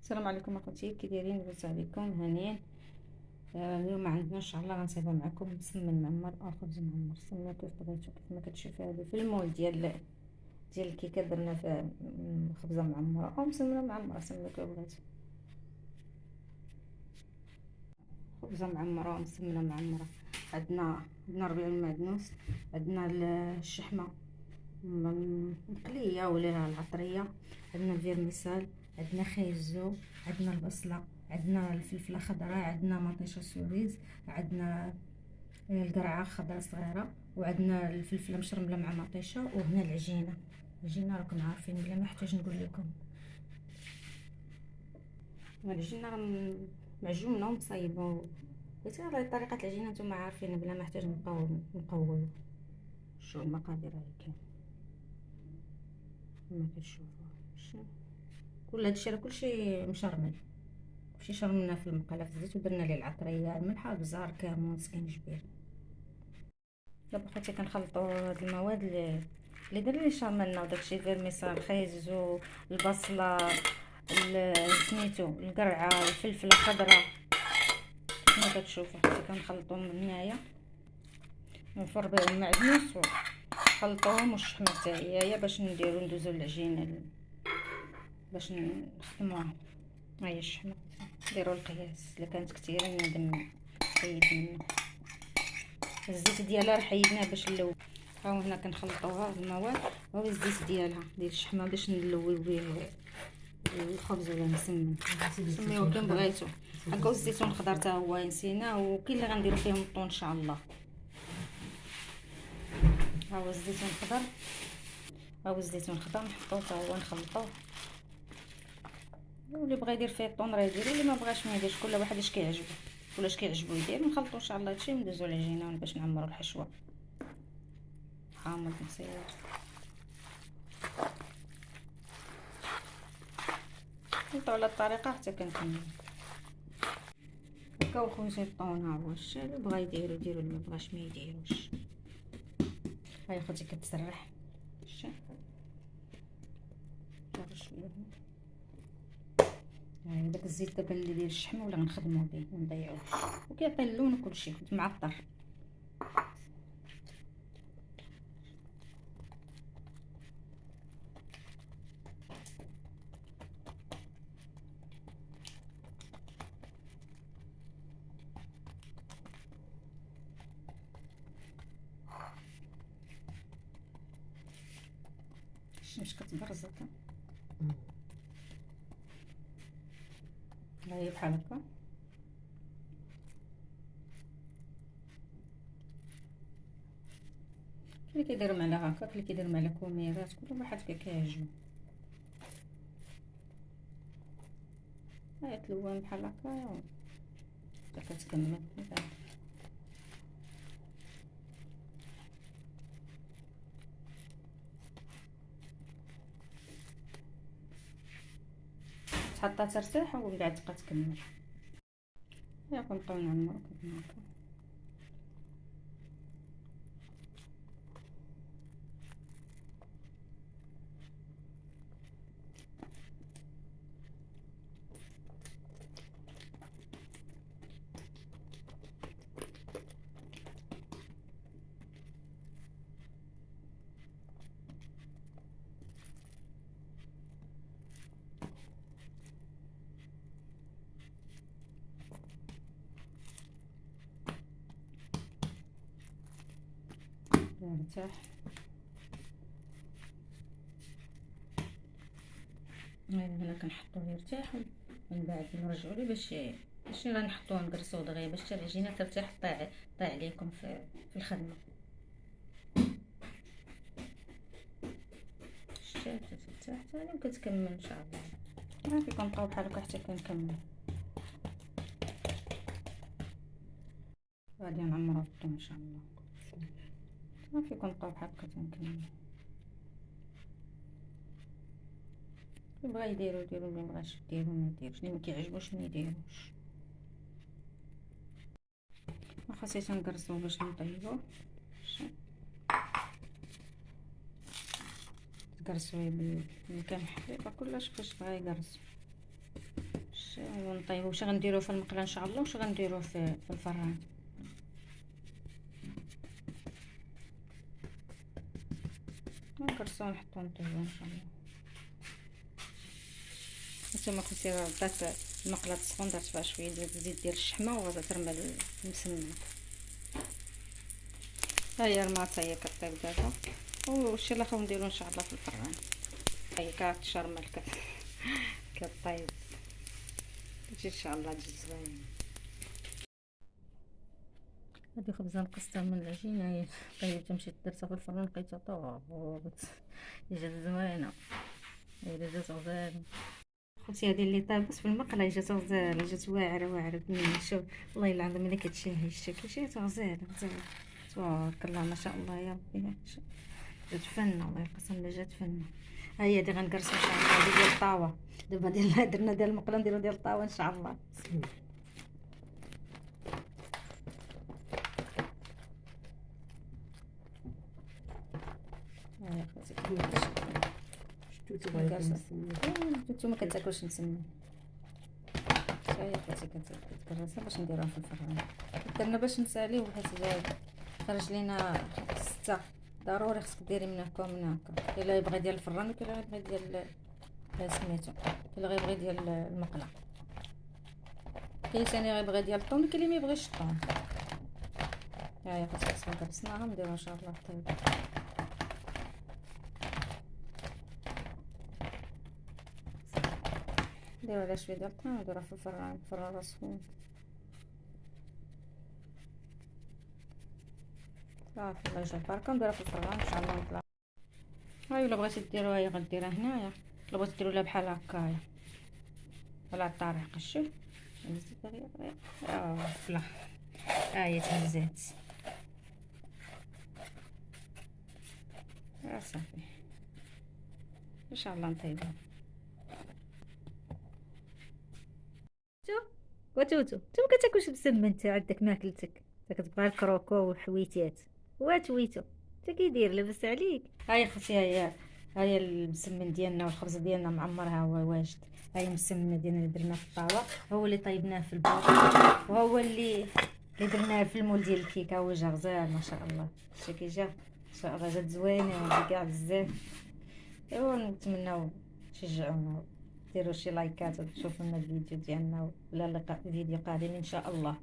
السلام عليكم اخوتي، كي دايرين؟ لاباس عليكم؟ هانيين. اليوم عندنا ان شاء الله غنصايبها معكم مسمن معمر او خبز معمر، سميوه كيف بغيتو. كيف ما كتشوفوا هذه في المول ديال الكيكه درنا فيها خبزه معمره او مسمنه معمره، سميوه كيف بغيتو. خبزه معمره او مسمنه معمره. عندنا ربيع المعدنوس، عندنا الشحمه مقليه ولا العطريه، عندنا الفيرميسال، عندنا خيزو، عندنا البصله، عندنا الفلفله خضراء، عندنا مطيشه سوريز، عندنا القرعه خضراء صغيره، وعندنا الفلفله مشرمله مع مطيشه. وهنا العجينه راكم عارفين بلا ما احتاج نقول لكم. العجينه معجونه ومصايبه، بغيتي على طريقه العجينه نتوما عارفين بلا ما احتاج نقول. شوفوا المقادير هاي كما كتشوفوا. كل هادشي راه كلشي مشرمل، كلشي شرملنا في المقله في الزيت، ودرنا ليه العطريه، الملح، البزار، كمون، سكينجبير. دابا اخوتي كنخلطوا هاد المواد اللي درنا لي شرملنا، وداكشي فيرميسال، الخيزو، البصله، سميتو القرعه، الفلفله الخضراء. كما كتشوفوا اخوتي كنخلطوهم هنايا في ربيع المعدنوس، وخلطوهم والشحمه حتى هي باش ندوزو العجينه باش نخدموها. ها هي الشحمه، ديروا القياس، الا كانت كثيره نادم حيد منه. الزيت ديالها راه حيدناه باش نلوي. ها هنا كنخلطوها المواد، ها هو الزيت ديالها ديال الشحمه باش نلويو به الخبز ولا نسمن، سميوه كيما بغيتو. هكا الزيتون الخضر حتى هو نسيناه، وكاين اللي غنديرو فيهم الطون ان شاء الله. ها هو الزيتون الخضر، ها هو الزيتون الخضر نحطوه حتى هو نخلطوه. واللي بغى يدير فيه الطون راه يدير، اللي ما بغاش ما يديرش، كل واحد اش كيعجبو ولا اش كيعجبو يدير. نخلطو ان شاء الله هادشي وندوزو العجينه باش نعمرو الحشوه. حامض مصير. نطلعو على الطريقه حتى كنكمل. هكا وخوتي الطون ها هو، اللي بغا يديرو يديرو، اللي ما بغاش ما يديروش. هاي خوتي كتسرح، شتي شويه. هاي داك الزيت دابا اللي ديال الشحمه ولا غنخدمو به ما نضيعوش، وكيعطي اللون وكلشي معطر. الشمس كتبرز هكا، هاي بحال هكا. كاين اللي كيديروا معلقه هكا، كاين اللي كيديروا معلقه كوميرات، كل واحد كيعجبو. هاي تلوان بحال هكا حتى كتكمل. تحطها ترتاح ومن بعد تبقى تكمل. هيا كنبقاو نعمرو كيما هكا. يرتاح. هنا كنحطوه يرتاح، ومن بعد نرجعو ليه باش راه نحطوه نقرصوه دغيا باش حتى العجينه ترتاح، طيع عليكم في الخدمه. شتي ترتاح حتى كتكمل ان شاء الله. صافي كنبقاو بحال هكا حتى كنكمل. غادي نعمرو الطون ان شاء الله. صافي كنبقاو بحال هكا تنكمل. اللي بغا يديرو يديرو، اللي مبغاش يديرو ما يديرش، اللي ما كيعجبوش ما يديروش. خاصيتو نقرصوه باش نطيبوه. تقرصوه بالقمح، كلش باش بغا يقرصو. ونطيبو واش غنديرو في المقله ان شاء الله، واش غنديرو في الفران. نكرسو نحطو نطيبو ان شاء الله. نتوما كنتي بدات المقله تسخن، درت فيها شويه ديال الزيت ديال الشحمه وغادا ترمى المسمن. ها هي الماطه هي كطيب دابا، وشي الاخر نديرو ان شاء الله في الفران. هي كتشرمل كطيب تجي ان شاء الله تجي زوينه. هادي خبزه نقصتها من العجينه، هي طيبتها مشيت درتها في الفران لقيتها طابت، جات زوينه، هي جات غزاله. خوتي هادي اللي طابت في المقله جات غزاله، جات واعره بنينه. شوف والله العظيم الا كتشاهي الشكل، جات غزاله تبارك الله ما شاء الله يا ربي. جات فنه والله القسم بالله جات فنه. ها هي هادي غنكرسو ان شاء الله، هادي ديال الطاوه دابا درنا ديال المقله، نديرو ديال الطاوه ان شاء الله. ها خوتي نتوما كتاكلوش مسمن. هاهي خوتي كتكرسها باش نديروها في الفران. درنا باش نساليو حيت جاي خرج لينا 6 ضروري خصك ديري من هكا ومن هكا. الا يبغي ديال الفران وكاين اللي يبغي ديال سميتو، كاين اللي غيبغي ديال المقله، كاين ثاني غيبغي ديال الطون، كاين اللي ما يبغيش الطون. ها هي خوتي خصنا كرسناها نديرو ان شاء الله الطيب. نديرو عليها شويه ديال الطون ونديروها في الفران راه سخون صافي. الله يجعل البركه. نديروها في الفران ان شاء الله نطلع. هاي الا بغيتي ديروها هي غديرها هنايا، الا بغيتي ديروا لها بحال هكايا على الطريقه. شوف هزيت دغيا فلا ها هي تهزات صافي ان شاء الله نطيبها. وتوتو انت ما كتاكلش مسمن، انت عندك ماكلتك، انت كتبغي الكروكو والحويتات وتويتو انت كيدير لاباس عليك. هاي اختي هاي المسمن ديالنا والخبز ديالنا معمرها هو واجد. هاي المسمن ديالنا اللي درناه في الطاوه، هو اللي طيبناه في الباط، وهو اللي درناه في المول ديال الكيكه، هو جا غزال ما شاء الله. شتي كي جا ان شاء الله جات زوينه وهادي كاع بزاف. ايوا نتمناو تشجعونا، ديروا شي لايكات وتشوفوا لنا الفيديو ديالنا، ولا لقاء فيديو قادم ان شاء الله.